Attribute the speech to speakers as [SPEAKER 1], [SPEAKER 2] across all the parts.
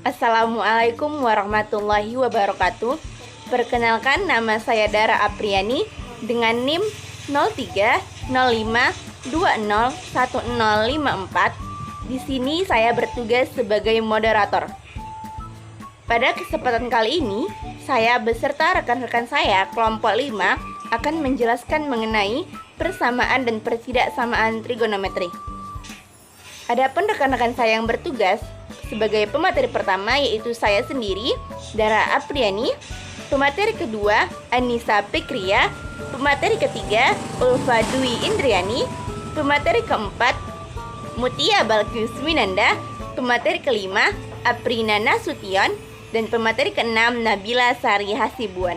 [SPEAKER 1] Assalamualaikum warahmatullahi wabarakatuh. Perkenalkan, nama saya Dara Apriani dengan NIM 0305201054. Di sini saya bertugas sebagai moderator. Pada kesempatan kali ini, saya beserta rekan-rekan saya kelompok 5 akan menjelaskan mengenai persamaan dan pertidaksamaan trigonometri. Adapun rekan-rekan saya yang bertugas sebagai pemateri pertama yaitu saya sendiri, Dara Apriani, pemateri kedua Anissa Fikria, pemateri ketiga Ulfa Dwi Indriani, pemateri keempat Mutia Balkis Winanda, pemateri kelima Aprina Nasution, dan pemateri keenam Nabila Sari Hasibuan.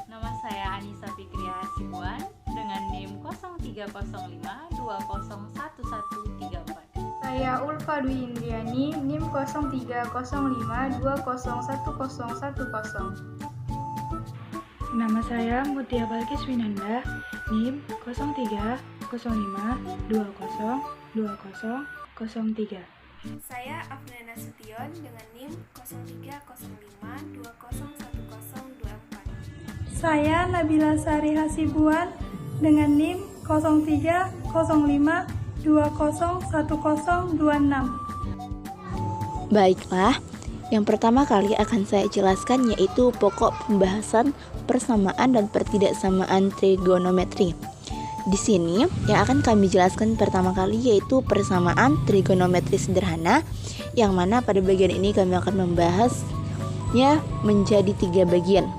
[SPEAKER 2] Nama saya Anissa Fikria Hasibuan dengan NIM 0305201134.
[SPEAKER 3] Saya Ulfa Dwi Indriani, NIM 0305201110.
[SPEAKER 4] Nama saya Mutia Balkis Winanda, NIM 0305202003.
[SPEAKER 5] Saya Afrina Nasution dengan NIM 0305201024.
[SPEAKER 6] Saya Nabila Sari Hasibuan dengan NIM 0305201026.
[SPEAKER 1] Baiklah, yang pertama kali akan saya jelaskan yaitu pokok pembahasan persamaan dan pertidaksamaan trigonometri. Di sini yang akan kami jelaskan pertama kali yaitu persamaan trigonometri sederhana, yang mana pada bagian ini kami akan membahasnya menjadi 3 bagian.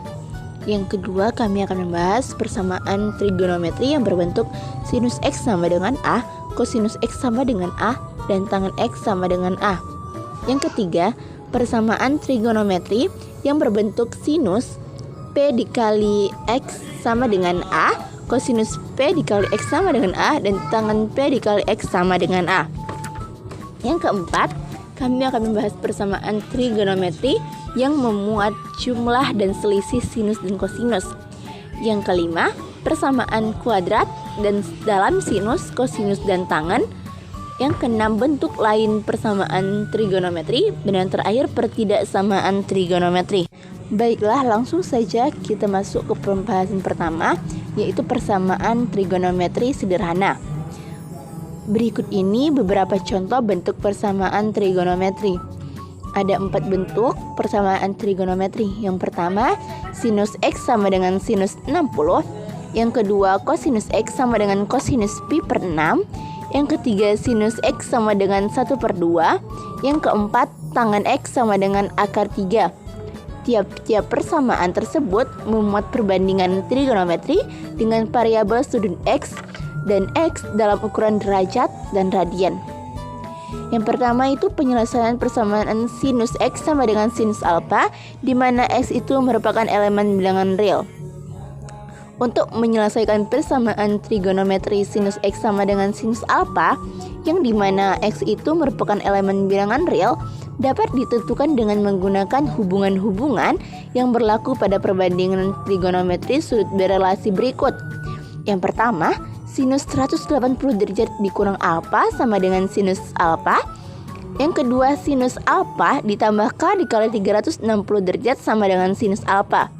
[SPEAKER 1] Yang kedua, kami akan membahas persamaan trigonometri yang berbentuk sinus X sama dengan A, kosinus X sama dengan A, dan tangen X sama dengan A. Yang ketiga, persamaan trigonometri yang berbentuk sinus P dikali X sama dengan A, kosinus P dikali X sama dengan A, dan tangen P dikali X sama dengan A. Yang keempat, kami akan membahas persamaan trigonometri yang memuat jumlah dan selisih sinus dan kosinus. Yang kelima, persamaan kuadrat dan dalam sinus, kosinus, dan tangen. Yang keenam, bentuk lain persamaan trigonometri. Dan yang terakhir, pertidaksamaan trigonometri. Baiklah, langsung saja kita masuk ke pembahasan pertama, yaitu persamaan trigonometri sederhana. Berikut ini beberapa contoh bentuk persamaan trigonometri. Ada 4 bentuk persamaan trigonometri. Yang pertama, sinus X sama dengan sinus 60. Yang kedua, kosinus X sama dengan kosinus pi per 6. Yang ketiga, sinus X sama dengan 1/2. Yang keempat, tangen X sama dengan akar 3. Tiap-tiap persamaan tersebut memuat perbandingan trigonometri dengan variabel sudut X dan X dalam ukuran derajat dan radian. Yang pertama itu penyelesaian persamaan sinus X sama dengan sinus alfa, di mana X itu merupakan elemen bilangan real. Untuk menyelesaikan persamaan trigonometri sinus X sama dengan sinus alfa, yang dimana X itu merupakan elemen bilangan real, dapat ditentukan dengan menggunakan hubungan-hubungan yang berlaku pada perbandingan trigonometri sudut berelasi berikut. Yang pertama, sinus 180 derajat dikurang alfa sama dengan sinus alfa. Yang kedua, sinus alfa ditambah K dikali 360 derajat sama dengan sinus alfa.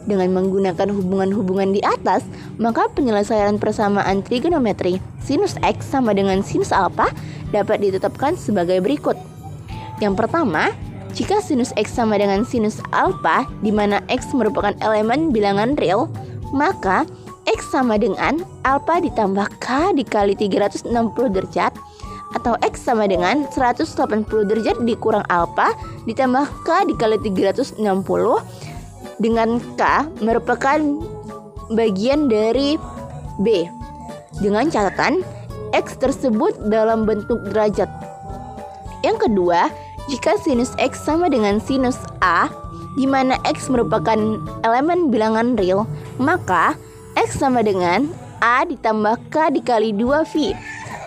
[SPEAKER 1] Dengan menggunakan hubungan-hubungan di atas, maka penyelesaian persamaan trigonometri sinus X sama dengan sinus alfa dapat ditetapkan sebagai berikut. Yang pertama, jika sinus X sama dengan sinus alfa, di mana X merupakan elemen bilangan real, maka X sama dengan alfa ditambah K dikali 360 derajat, atau X sama dengan 180 derajat dikurang alfa ditambah K dikali 360, dengan K merupakan bagian dari B, dengan catatan X tersebut dalam bentuk derajat. Yang kedua, jika sinus X sama dengan sinus A, di mana X merupakan elemen bilangan real, maka X sama dengan A ditambah K dikali 2V,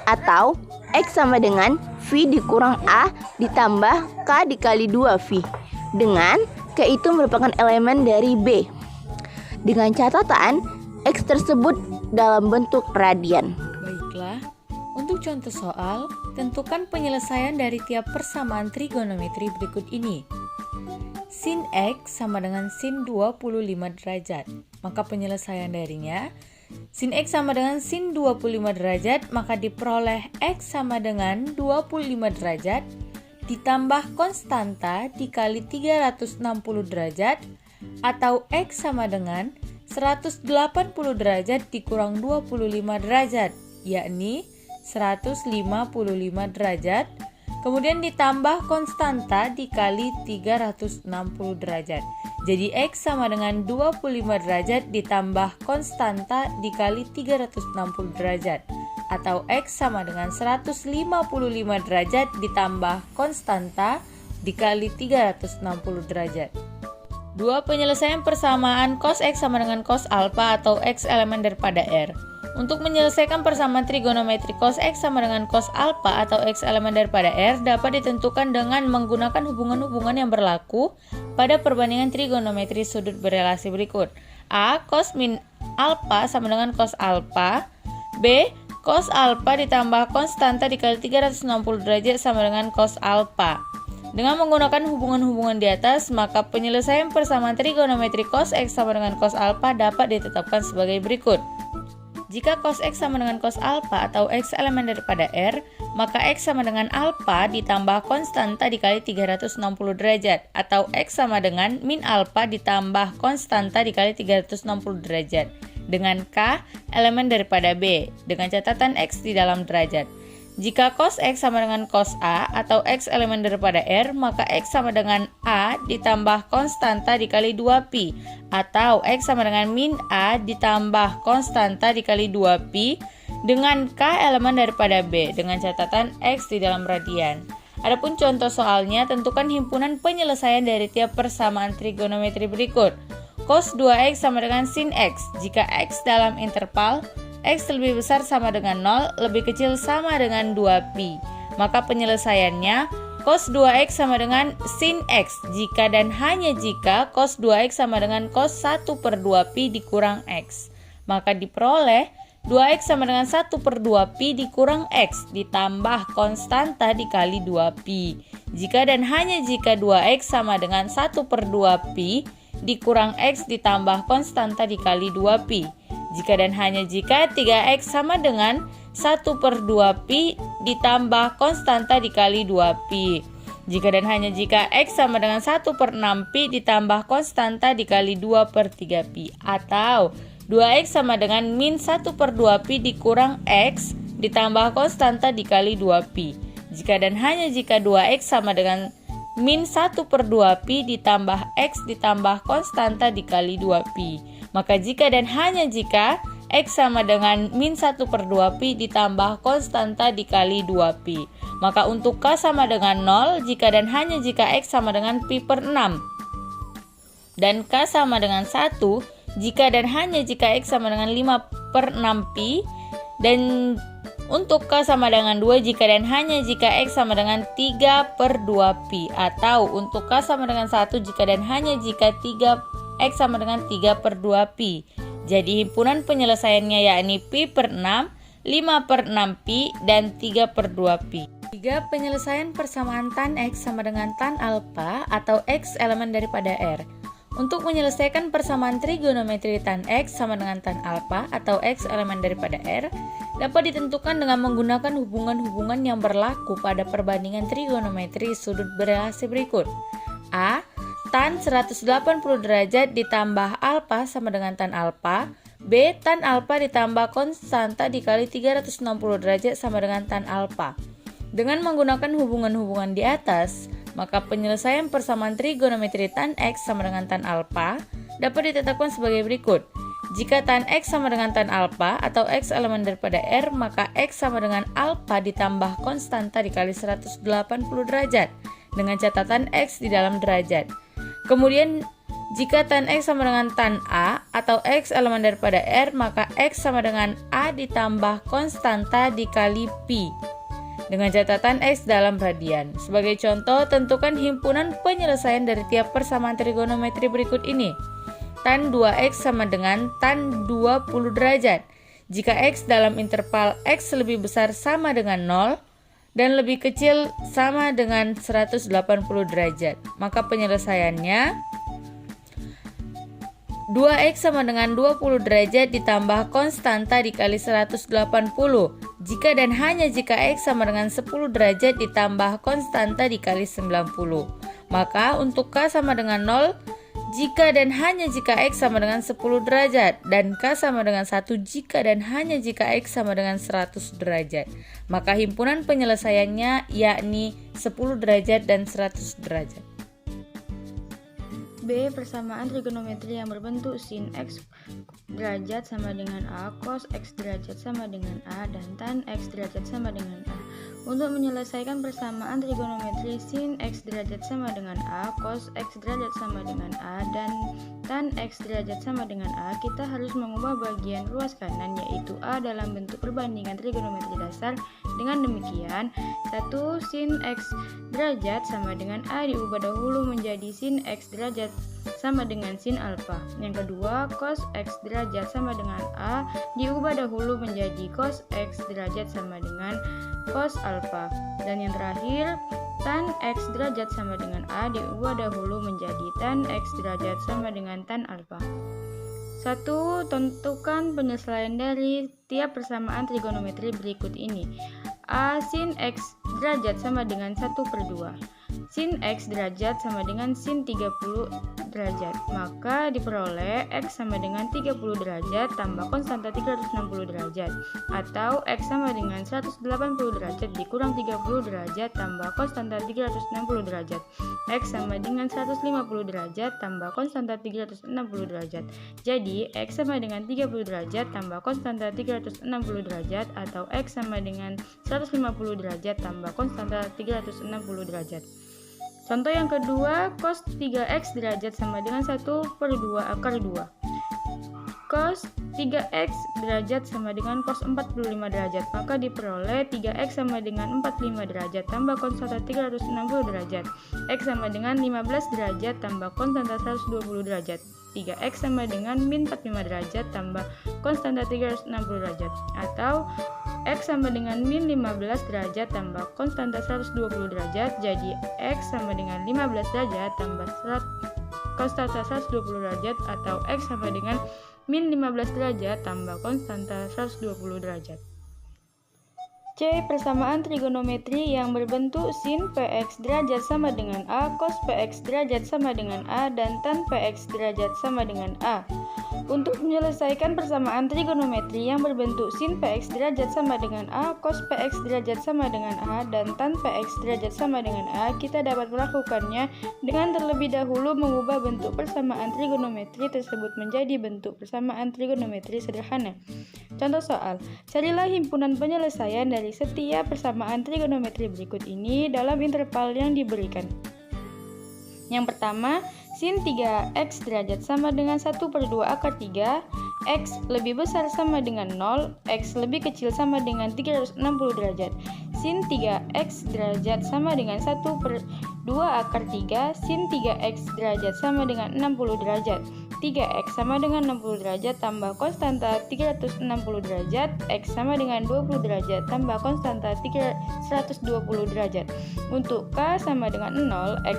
[SPEAKER 1] atau X sama dengan V dikurang A ditambah K dikali 2V, dengan K itu merupakan elemen dari B, dengan catatan X tersebut dalam bentuk radian.
[SPEAKER 2] Baiklah,
[SPEAKER 7] Untuk contoh soal, tentukan penyelesaian dari tiap persamaan trigonometri berikut ini. Sin X sama dengan sin 25 derajat. Maka penyelesaian darinya, sin X sama dengan sin 25 derajat, maka diperoleh X sama dengan 25 derajat ditambah konstanta dikali 360 derajat, atau X sama dengan 180 derajat dikurang 25 derajat, yakni 155 derajat, kemudian ditambah konstanta dikali 360 derajat. Jadi X sama dengan 25 derajat ditambah konstanta dikali 360 derajat, atau X sama dengan 155 derajat ditambah konstanta dikali 360 derajat. Dua penyelesaian persamaan cos X sama dengan cos alpha atau X elemen daripada R. Untuk menyelesaikan persamaan trigonometri cos X sama dengan cos alpha atau X elemen daripada R dapat ditentukan dengan menggunakan hubungan-hubungan yang berlaku pada perbandingan trigonometri sudut berelasi berikut. A. Cos min alpha sama dengan cos alpha. B. Cos alpha ditambah konstanta dikali 360 derajat sama dengan cos alpha. Dengan menggunakan hubungan-hubungan di atas, maka penyelesaian persamaan trigonometri cos X sama dengan cos alpha dapat ditetapkan sebagai berikut. Jika cos X sama dengan cos alpha atau X elemen daripada R, maka X sama dengan alpha ditambah konstanta dikali 360 derajat, atau X sama dengan min alpha ditambah konstanta dikali 360 derajat, dengan K elemen daripada B, dengan catatan X di dalam derajat. Jika cos X sama dengan cos A atau X elemen daripada R, maka X sama dengan A ditambah konstanta dikali 2pi, atau X sama dengan min A ditambah konstanta dikali 2pi dengan K elemen daripada B dengan catatan X di dalam radian. Adapun contoh soalnya, tentukan himpunan penyelesaian dari tiap persamaan trigonometri berikut. Cos 2X sama dengan sin X jika X dalam interval X lebih besar sama dengan 0, lebih kecil sama dengan 2pi. Maka penyelesaiannya cos 2x sama dengan sin x jika dan hanya jika cos 2x sama dengan cos 1/2pi dikurang x. Maka diperoleh 2x sama dengan 1/2pi dikurang x ditambah konstanta dikali 2pi. Jika dan hanya jika 2x sama dengan 1/2pi dikurang x ditambah konstanta dikali 2pi. Jika dan hanya jika 3x sama dengan 1/2pi ditambah konstanta dikali 2pi. Jika dan hanya jika x sama dengan 1/6pi ditambah konstanta dikali 2/3pi. Atau 2x sama dengan min 1/2pi dikurang x ditambah konstanta dikali 2pi. Jika dan hanya jika 2x sama dengan min 1/2pi ditambah x ditambah konstanta dikali 2pi. Maka jika dan hanya jika x sama dengan min 1/2pi ditambah konstanta dikali 2pi. Maka untuk k sama dengan 0 jika dan hanya jika x sama dengan pi/6. Dan k sama dengan 1 jika dan hanya jika x sama dengan 5/6pi. Dan untuk k sama dengan 2 jika dan hanya jika x sama dengan 3/2pi. Atau untuk k sama dengan 1 jika dan hanya jika x sama dengan 3/2pi. Jadi himpunan penyelesaiannya yakni pi/6, 5/6pi, dan 3/2pi. 3. Penyelesaian persamaan tan X sama dengan tan alpha atau X elemen daripada R. Untuk menyelesaikan persamaan trigonometri tan X sama dengan tan alpha atau X elemen daripada R dapat ditentukan dengan menggunakan hubungan-hubungan yang berlaku pada perbandingan trigonometri sudut berelasi berikut. A. Tan 180 derajat ditambah alpha sama dengan tan alpha. B. Tan alpha ditambah konstanta dikali 360 derajat sama dengan tan alpha. Dengan menggunakan hubungan-hubungan di atas, maka penyelesaian persamaan trigonometri tan X sama dengan tan alpha dapat ditetapkan sebagai berikut. Jika tan X sama dengan tan alpha atau X elemen daripada R, maka X sama dengan alpha ditambah konstanta dikali 180 derajat dengan catatan X di dalam derajat. Kemudian jika tan X sama dengan tan A atau X elemen daripada R, maka X sama dengan A ditambah konstanta dikali pi dengan catatan X dalam radian. Sebagai contoh, tentukan himpunan penyelesaian dari tiap persamaan trigonometri berikut ini. Tan 2X sama dengan tan 20 derajat Jika X dalam interval X lebih besar sama dengan 0 dan lebih kecil sama dengan 180 derajat, maka penyelesaiannya 2X sama dengan 20 derajat ditambah konstanta dikali 180. Jika dan hanya jika X sama dengan 10 derajat ditambah konstanta dikali 90. Maka untuk K sama dengan 0 jika dan hanya jika X sama dengan 10 derajat, dan K sama dengan 1 jika dan hanya jika X sama dengan 100 derajat. Maka himpunan penyelesaiannya yakni 10 derajat dan 100 derajat.
[SPEAKER 1] B. Persamaan trigonometri yang berbentuk sin X derajat sama dengan A, cos X derajat sama dengan A, dan tan X derajat sama dengan A. Untuk menyelesaikan persamaan trigonometri sin X derajat sama dengan A, cos X derajat sama dengan A, dan tan X derajat sama dengan A, kita harus mengubah bagian ruas kanan yaitu A dalam bentuk perbandingan trigonometri dasar. Dengan demikian, 1 sin X derajat sama dengan A diubah dahulu menjadi sin X derajat sama dengan sin alfa. Yang kedua, cos X derajat sama dengan A diubah dahulu menjadi cos X derajat sama dengan cos alfa. Dan yang terakhir, tan X derajat sama dengan A diubah dahulu menjadi tan X derajat sama dengan tan alfa. 1. Tentukan penyesuaian dari tiap persamaan trigonometri berikut ini. A sin X derajat sama dengan 1/2. Sin X derajat sama dengan sin 30 derajat. Maka diperoleh X sama dengan 30 derajat tambah konstanta 360 derajat. Atau X sama dengan 180 derajat dikurang 30 derajat tambah konstanta 360 derajat. X sama dengan 150 derajat tambah konstanta 360 derajat. Jadi X sama dengan 30 derajat tambah konstanta 360 derajat, atau X sama dengan 150 derajat tambah konstanta 360 derajat. Contoh yang kedua, cos 3X derajat sama dengan 1/2 cos 3X derajat sama dengan cos 45 derajat. Maka diperoleh 3X sama dengan 45 derajat tambah konstanta 360 derajat. X sama dengan 15 derajat tambah konstanta 120 derajat. 3X sama dengan min 45 derajat tambah konstanta 360 derajat. Atau X sama dengan min 15 derajat tambah konstanta 120 derajat. Jadi X sama dengan 15 derajat tambah konstanta 120 derajat, atau X sama dengan min 15 derajat tambah konstanta 120 derajat. C. Persamaan trigonometri yang berbentuk sin PX derajat sama dengan A, cos PX derajat sama dengan A, dan tan PX derajat sama dengan A. Untuk menyelesaikan persamaan trigonometri yang berbentuk sin PX derajat sama dengan A, cos PX derajat sama dengan A, dan tan PX derajat sama dengan A, kita dapat melakukannya dengan terlebih dahulu mengubah bentuk persamaan trigonometri tersebut menjadi bentuk persamaan trigonometri sederhana. Contoh soal, carilah himpunan penyelesaian dari setiap persamaan trigonometri berikut ini dalam interval yang diberikan. Yang pertama, sin 3X derajat sama dengan 1/2 X lebih besar sama dengan 0, X lebih kecil sama dengan 360 derajat. Sin 3X derajat sama dengan 1/2 sin 3X derajat sama dengan 60 derajat. 3X sama dengan 60 derajat tambah konstanta 360 derajat, X sama dengan 20 derajat tambah konstanta 120 derajat. Untuk K sama dengan 0, X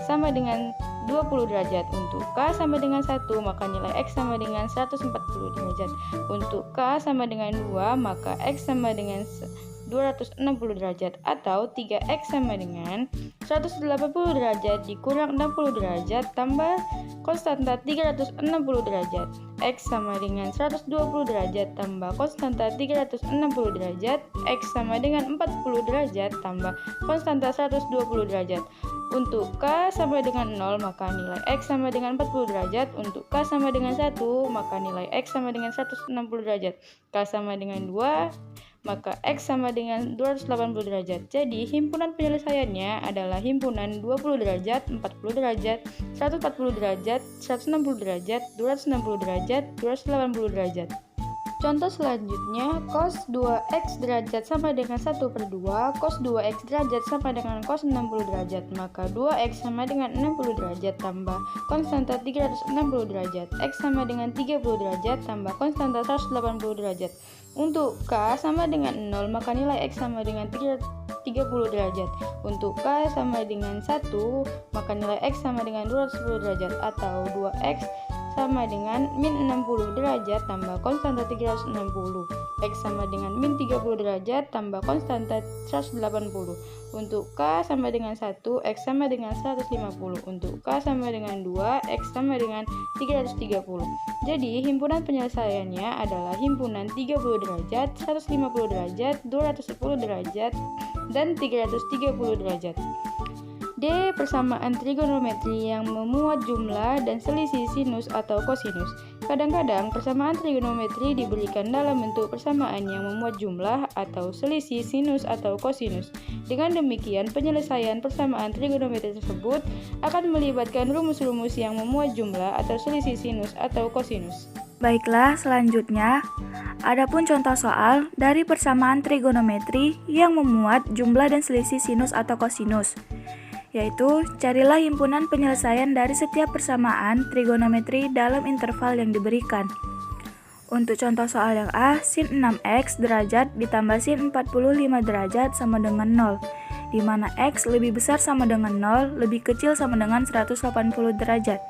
[SPEAKER 1] sama dengan 20 derajat. Untuk K sama dengan 1, maka nilai X sama dengan 140 derajat. Untuk K sama dengan 2, maka X sama dengan 260 derajat, atau 3X sama dengan 180 derajat dikurang 60 derajat tambah konstanta 360 derajat. X sama dengan 120 derajat tambah konstanta 360 derajat. X sama dengan 40 derajat tambah konstanta 120 derajat. Untuk K sama dengan 0, maka nilai X sama dengan 40 derajat. Untuk K sama dengan 1, maka nilai X sama dengan 160 derajat. K sama dengan 2, maka X sama dengan 280 derajat. Jadi himpunan penyelesaiannya adalah himpunan 20 derajat, 40 derajat, 140 derajat, 160 derajat, 260 derajat, 280 derajat.
[SPEAKER 3] Contoh selanjutnya, cos 2x derajat sama dengan 1/2, cos 2x derajat sama dengan cos 60 derajat. Maka 2x sama dengan 60 derajat tambah konstanta 360 derajat. X sama dengan 30 derajat tambah konstanta 180 derajat. Untuk K sama dengan 0, maka nilai X sama dengan 30 derajat. Untuk K sama dengan 1, maka nilai X sama dengan 210 derajat. Atau 2x sama dengan min 60 derajat tambah konstanta 360. X sama dengan min 30 derajat tambah konstanta 180. Untuk K sama dengan 1, X sama dengan 150. Untuk K sama dengan 2, X sama dengan 330. Jadi himpunan penyelesaiannya adalah himpunan 30 derajat, 150 derajat, 210 derajat, dan 330 derajat. D. Persamaan trigonometri yang memuat jumlah dan selisih sinus atau kosinus. Kadang-kadang persamaan trigonometri diberikan dalam bentuk persamaan yang memuat jumlah atau selisih sinus atau kosinus. Dengan demikian, penyelesaian persamaan trigonometri tersebut akan melibatkan rumus-rumus yang memuat jumlah atau selisih sinus atau kosinus.
[SPEAKER 6] Baiklah, selanjutnya, adapun contoh soal dari persamaan trigonometri yang memuat jumlah dan selisih sinus atau kosinus, yaitu carilah himpunan penyelesaian dari setiap persamaan trigonometri dalam interval yang diberikan. Untuk contoh soal yang A, sin 6x derajat ditambah sin 45 derajat sama dengan 0, di mana x lebih besar sama dengan 0, lebih kecil sama dengan 180 derajat.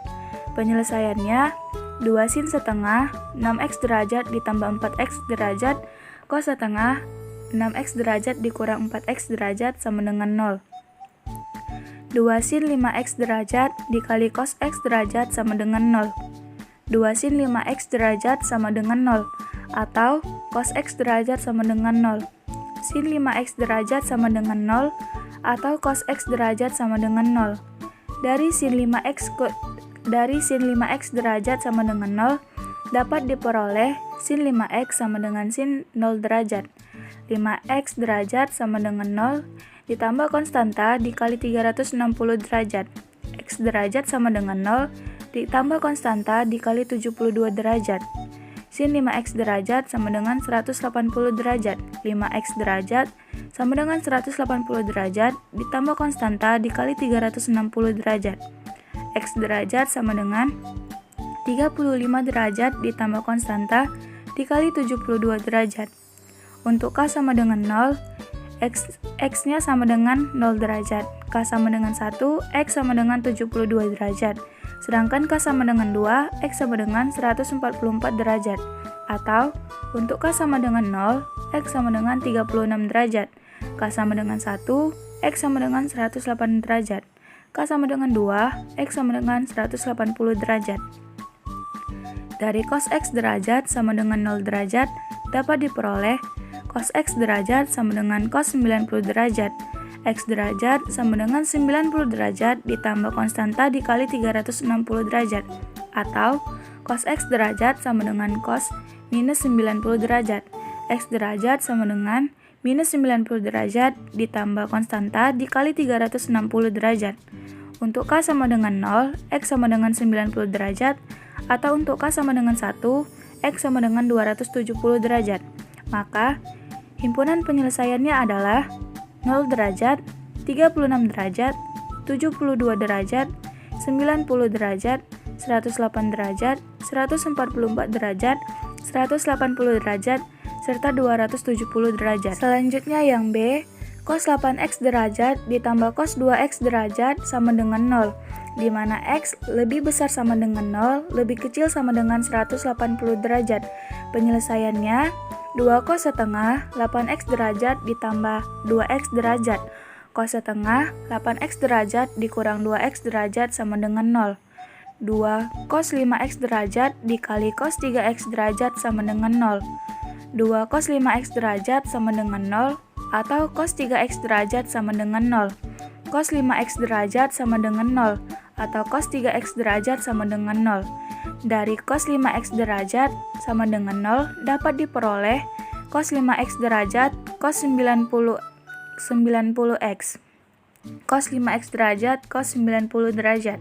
[SPEAKER 6] Penyelesaiannya, 2 sin setengah 6x derajat ditambah 4x derajat cos setengah 6x derajat dikurang 4x derajat sama dengan 0. 2 sin 5x derajat dikali cos x derajat sama dengan 0. 2 sin 5x derajat sama dengan 0, atau cos x derajat sama dengan 0. Sin 5x derajat sama dengan 0, atau cos x derajat sama dengan 0. Dari sin 5x derajat sama dengan 0 dapat diperoleh sin 5x sama dengan sin 0 derajat. 5x derajat sama dengan 0 ditambah konstanta dikali 360 derajat. X derajat sama dengan 0 ditambah konstanta dikali 72 derajat. Sin 5x derajat sama dengan 180 derajat. 5x derajat sama dengan 180 derajat ditambah konstanta dikali 360 derajat. X derajat sama dengan 35 derajat ditambah konstanta dikali 72 derajat. Untuk K sama dengan 0, X-nya sama dengan 0 derajat. K sama dengan 1, X sama dengan 72 derajat. Sedangkan K sama dengan 2, X sama dengan 144 derajat. Atau, untuk K sama dengan 0, X sama dengan 36 derajat. K sama dengan 1, X sama dengan 108 derajat. K sama dengan 2, X sama dengan 180 derajat. Dari cos X derajat sama dengan 0 derajat dapat diperoleh cos X derajat sama dengan cos 90 derajat. X derajat sama dengan 90 derajat ditambah konstanta dikali 360 derajat. Atau cos X derajat sama dengan cos minus 90 derajat. X derajat sama dengan minus 90 derajat ditambah konstanta dikali 360 derajat. Untuk K sama dengan 0, X sama dengan 90 derajat. Atau untuk K sama dengan 1, X sama dengan 270 derajat. Maka, himpunan penyelesaiannya adalah 0 derajat, 36 derajat, 72 derajat, 90 derajat, 108 derajat, 144 derajat, 180 derajat, serta 270 derajat. Selanjutnya yang B, cos 8x derajat ditambah cos 2x derajat sama dengan 0, di mana x lebih besar sama dengan 0, lebih kecil sama dengan 180 derajat. Penyelesaiannya, 2 cos setengah 8x derajat ditambah 2x derajat. Cos setengah 8x derajat dikurang 2x derajat sama dengan 0. 2 cos 5x derajat dikali cos 3x derajat sama dengan 0. 2 cos 5x derajat sama dengan 0, atau cos 3x derajat sama dengan 0. Cos 5x derajat sama dengan 0, atau cos 3x derajat sama dengan 0. Dari cos 5x derajat sama dengan 0 dapat diperoleh cos 5x derajat cos 90x. Cos 5x derajat cos 90 derajat.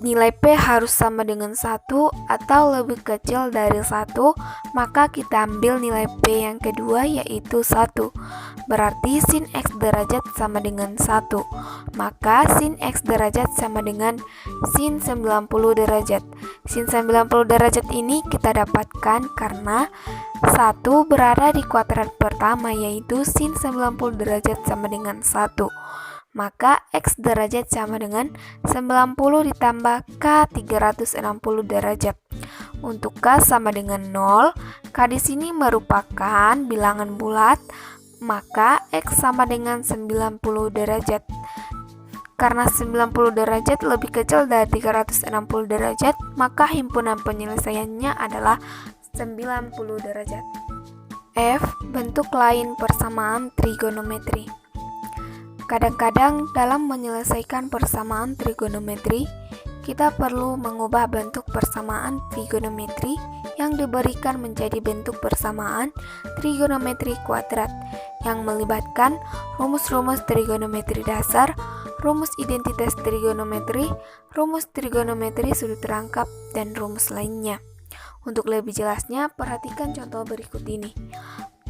[SPEAKER 5] nilai P harus sama dengan 1 atau lebih kecil dari 1, maka kita ambil nilai P yang kedua yaitu 1. Berarti sin X derajat sama dengan 1. Maka sin X derajat sama dengan sin 90 derajat. Sin 90 derajat ini kita dapatkan karena 1 berada di kuadrat pertama yaitu sin 90 derajat sama dengan 1. Maka X derajat sama dengan 90 ditambah K 360 derajat. Untuk K sama dengan 0, K di sini merupakan bilangan bulat, maka X sama dengan 90 derajat. Karena 90 derajat lebih kecil dari 360 derajat, maka himpunan penyelesaiannya adalah 90 derajat. F. Bentuk lain persamaan trigonometri. Kadang-kadang dalam menyelesaikan persamaan trigonometri, kita perlu mengubah bentuk persamaan trigonometri yang diberikan menjadi bentuk persamaan trigonometri kuadrat yang melibatkan rumus-rumus trigonometri dasar, rumus identitas trigonometri, rumus trigonometri sudut rangkap, dan rumus lainnya. Untuk lebih jelasnya, perhatikan contoh berikut ini.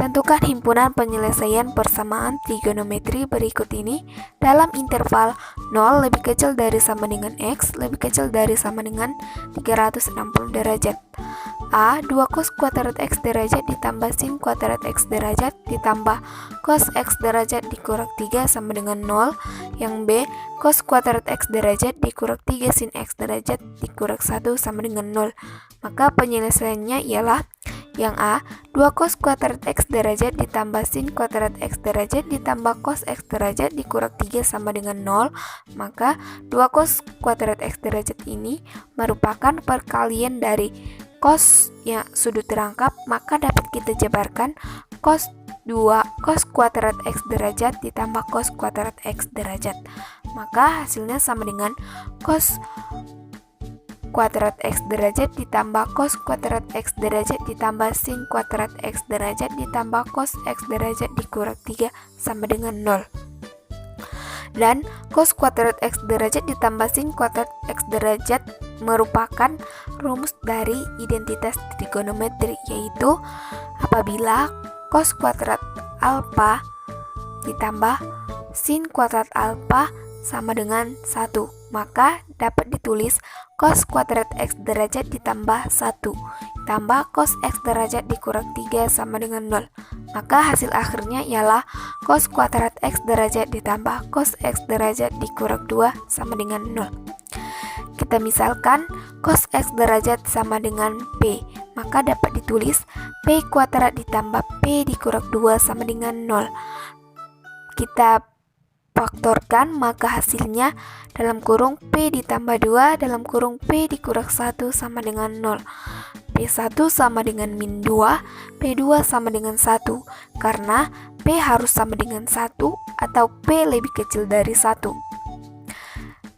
[SPEAKER 5] Tentukan himpunan penyelesaian persamaan trigonometri berikut ini dalam interval 0 lebih kecil dari sama dengan X lebih kecil dari sama dengan 360 derajat. A. 2 cos kuadrat X derajat ditambah sin kuadrat X derajat ditambah cos X derajat dikurang 3 sama dengan 0. Yang B. Cos kuadrat X derajat dikurang 3 sin X derajat dikurang 1 sama dengan 0. Maka penyelesaiannya ialah yang A. 2 cos kuadrat X derajat ditambah sin kuadrat X derajat ditambah cos X derajat dikurang 3 sama dengan 0. Maka 2 cos kuadrat X derajat ini merupakan perkalian dari cos yang sudut rangkap, maka dapat kita jabarkan cos 2 cos kuadrat X derajat ditambah cos kuadrat X derajat. Maka hasilnya sama dengan cos kuadrat X derajat ditambah cos kuadrat X derajat ditambah sin kuadrat X derajat ditambah cos X derajat dikurang 3 sama dengan 0. Dan cos kuadrat X derajat ditambah sin kuadrat X derajat merupakan rumus dari identitas trigonometri, yaitu apabila cos kuadrat alfa ditambah sin kuadrat alfa sama dengan 1, maka dapat ditulis cos kuadrat X derajat ditambah 1 tambah cos X derajat dikurang 3 sama dengan 0. Maka hasil akhirnya ialah cos kuadrat X derajat ditambah cos X derajat dikurang 2 sama dengan 0. Kita misalkan cos X derajat sama dengan P, maka dapat ditulis P kuadrat ditambah P dikurang 2 sama dengan 0. Kita faktorkan, maka hasilnya dalam kurung P ditambah 2 dalam kurung P dikurang 1 sama dengan 0. P1 sama dengan min 2, P2 sama dengan 1, karena P harus sama dengan 1 atau P lebih kecil dari 1.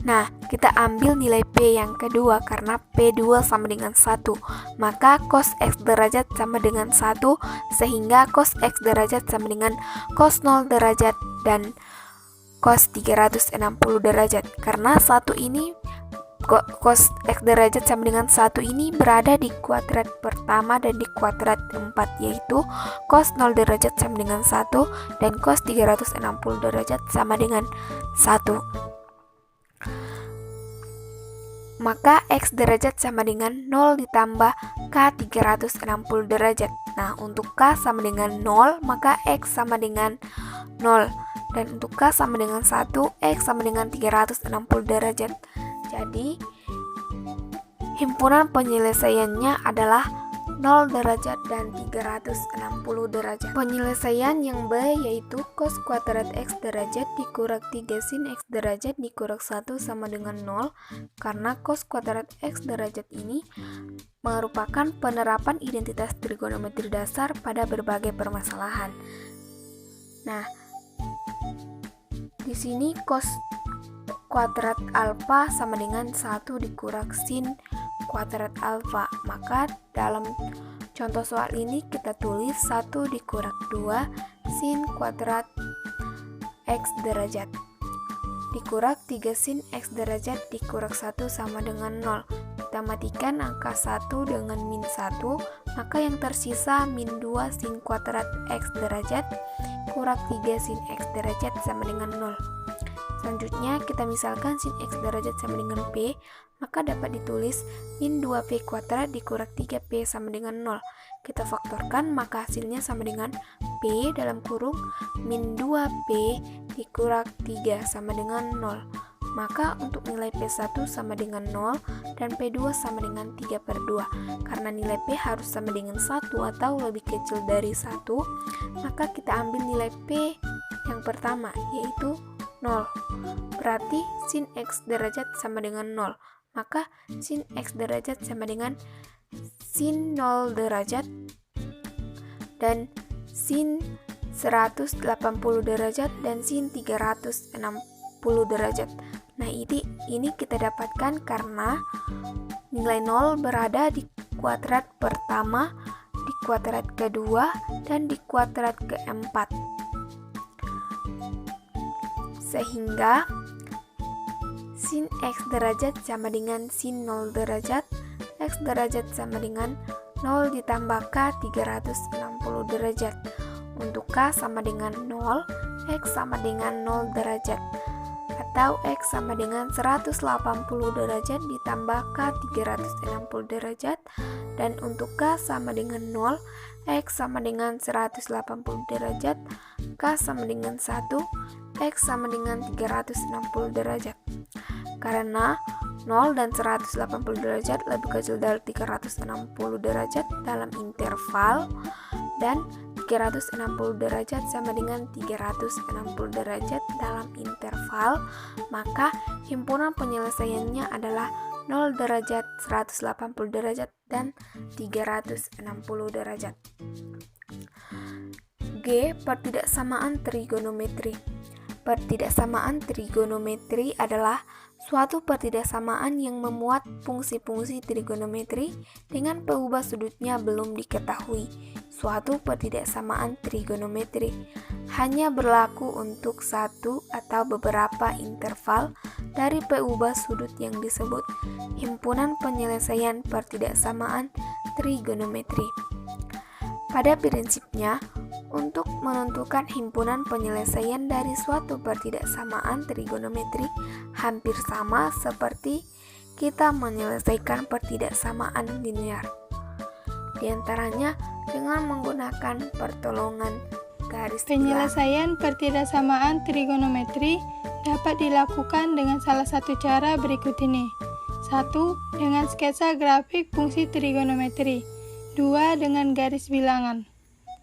[SPEAKER 5] Nah, kita ambil nilai P yang kedua karena P2 sama dengan 1, maka cos X derajat sama dengan 1, sehingga cos X derajat sama dengan cos 0 derajat dan cos 360 derajat. Karena 1 ini cos X derajat sama dengan 1 ini berada di kuadrat pertama dan di kuadrat 4, yaitu cos 0 derajat sama dengan 1 dan cos 360 derajat sama dengan 1. Maka X derajat sama dengan 0 ditambah K 360 derajat. Nah, untuk K sama dengan 0, maka X sama dengan 0. Dan untuk K sama dengan 1, X sama dengan 360 derajat. Jadi, himpunan penyelesaiannya adalah 0 derajat dan 360 derajat. Penyelesaian yang B yaitu cos kuadrat X derajat dikurang 3 sin X derajat dikurang 1 sama dengan 0, karena cos kuadrat X derajat ini merupakan penerapan identitas trigonometri dasar pada berbagai permasalahan. Nah, di sini cos kuadrat alfa sama dengan 1 dikurang sin kuadrat alfa. Maka dalam contoh soal ini kita tulis 1 dikurang 2 sin kuadrat X derajat. dikurak 3 sin X derajat dikurak 1 sama dengan 0. Kita matikan angka 1 dengan min 1, maka yang tersisa min 2 sin kuadrat X derajat kurak 3 sin X derajat sama dengan 0. Selanjutnya kita misalkan sin X derajat sama dengan P, maka dapat ditulis min 2P kuadrat dikurak 3P sama dengan 0. Kita faktorkan, maka hasilnya sama dengan P dalam kurung min 2P dikurak 3 sama dengan 0. Maka untuk nilai P1 sama dengan 0 dan P2 sama dengan 3/2. Karena nilai P harus sama dengan 1 atau lebih kecil dari 1, maka kita ambil nilai P yang pertama, yaitu 0. Berarti sin X derajat sama dengan 0. Maka sin X derajat sama dengan sin 0 derajat dan sin 180 derajat dan sin 360 derajat. Nah, ini kita dapatkan karena nilai 0 berada di kuadrat pertama, di kuadrat kedua, dan di kuadrat keempat. Sehingga sin X derajat sama dengan sin 0 derajat, X derajat sama dengan 0 ditambah K 360 derajat. Untuk K sama dengan 0, X sama dengan 0 derajat. Atau X sama dengan 180 derajat ditambah K 360 derajat. Dan untuk K sama dengan 0, X sama dengan 180 derajat, K sama dengan 1, X sama dengan 360 derajat. Karena 0 dan 180 derajat lebih kecil dari 360 derajat dalam interval, dan 360 derajat sama dengan 360 derajat dalam interval, maka himpunan penyelesaiannya adalah 0 derajat, 180 derajat, dan 360 derajat. G. Pertidaksamaan trigonometri. Pertidaksamaan trigonometri adalah suatu pertidaksamaan yang memuat fungsi-fungsi trigonometri dengan peubah sudutnya belum diketahui. Suatu pertidaksamaan trigonometri hanya berlaku untuk satu atau beberapa interval dari peubah sudut yang disebut himpunan penyelesaian pertidaksamaan trigonometri. Pada prinsipnya, untuk menentukan himpunan penyelesaian dari suatu pertidaksamaan trigonometri hampir sama seperti kita menyelesaikan pertidaksamaan linear. Di antaranya dengan menggunakan pertolongan garis tilang.
[SPEAKER 3] Penyelesaian pertidaksamaan trigonometri dapat dilakukan dengan salah satu cara berikut ini. 1. Dengan sketsa grafik fungsi trigonometri. 2. Dengan garis bilangan.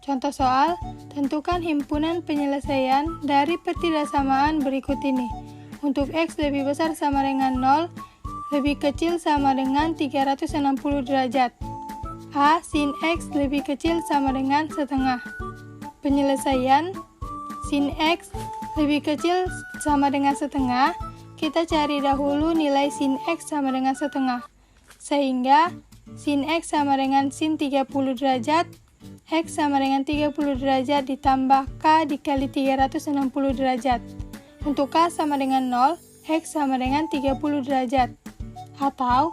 [SPEAKER 3] Contoh soal, tentukan himpunan penyelesaian dari pertidaksamaan berikut ini. Untuk X lebih besar sama dengan 0, lebih kecil sama dengan 360 derajat. A. Sin X lebih kecil sama dengan setengah. Penyelesaian sin X lebih kecil sama dengan setengah, kita cari dahulu nilai sin X sama dengan setengah. Sehingga sin X sama dengan sin 30 derajat, X sama dengan 30 derajat ditambah K dikali 360 derajat. Untuk K sama dengan 0, X sama dengan 30 derajat. Atau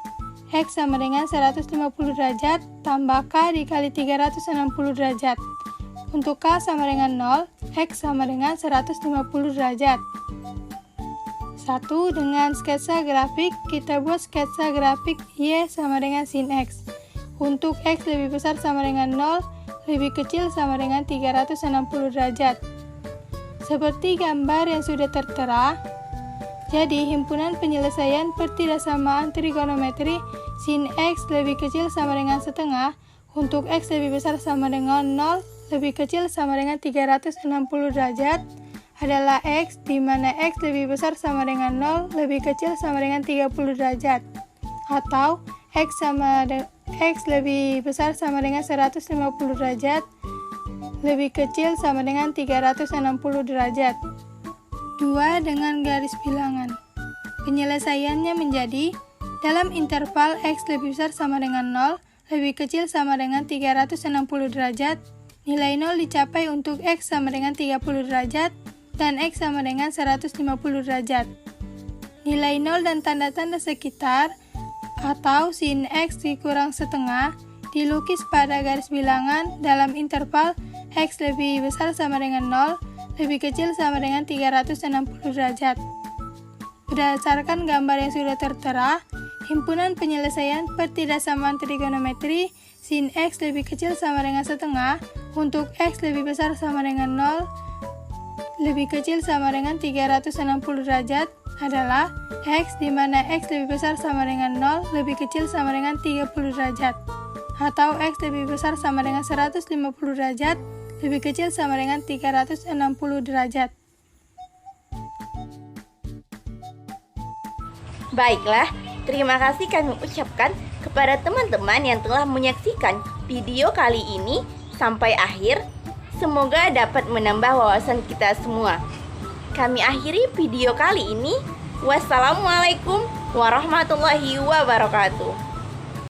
[SPEAKER 3] X sama dengan 150 derajat tambah K dikali 360 derajat. Untuk K sama dengan 0, X sama dengan 150 derajat. 1. Dengan sketsa grafik, kita buat sketsa grafik Y sama dengan sin X. Untuk X lebih besar sama dengan 0, lebih kecil sama dengan 360 derajat. Seperti gambar yang sudah tertera, jadi himpunan penyelesaian pertidaksamaan trigonometri sin X lebih kecil sama dengan setengah, untuk X lebih besar sama dengan 0, lebih kecil sama dengan 360 derajat, adalah X, di mana X lebih besar sama dengan 0, lebih kecil sama dengan 30 derajat. Atau X lebih besar sama dengan 150 derajat, lebih kecil sama dengan 360 derajat. 2. Dengan garis bilangan. Penyelesaiannya menjadi, dalam interval X lebih besar sama dengan 0, lebih kecil sama dengan 360 derajat, nilai 0 dicapai untuk X sama dengan 30 derajat, dan X sama dengan 150 derajat.
[SPEAKER 8] nilai 0 dan tanda-tanda sekitar atau sin X dikurang setengah dilukis pada garis bilangan dalam interval X lebih besar sama dengan 0, lebih kecil sama dengan 360 derajat. Berdasarkan gambar yang sudah tertera, himpunan penyelesaian pertidaksamaan trigonometri sin X lebih kecil sama dengan setengah untuk X lebih besar sama dengan 0, lebih kecil sama dengan 360 derajat adalah X di mana X lebih besar sama dengan 0, lebih kecil sama dengan 30 derajat. Atau X lebih besar sama dengan 150 derajat, lebih kecil sama dengan 360 derajat.
[SPEAKER 1] Baiklah, terima kasih kami ucapkan kepada teman-teman yang telah menyaksikan video kali ini sampai akhir. Semoga dapat menambah wawasan kita semua. Kami akhiri video kali ini. Wassalamualaikum warahmatullahi wabarakatuh.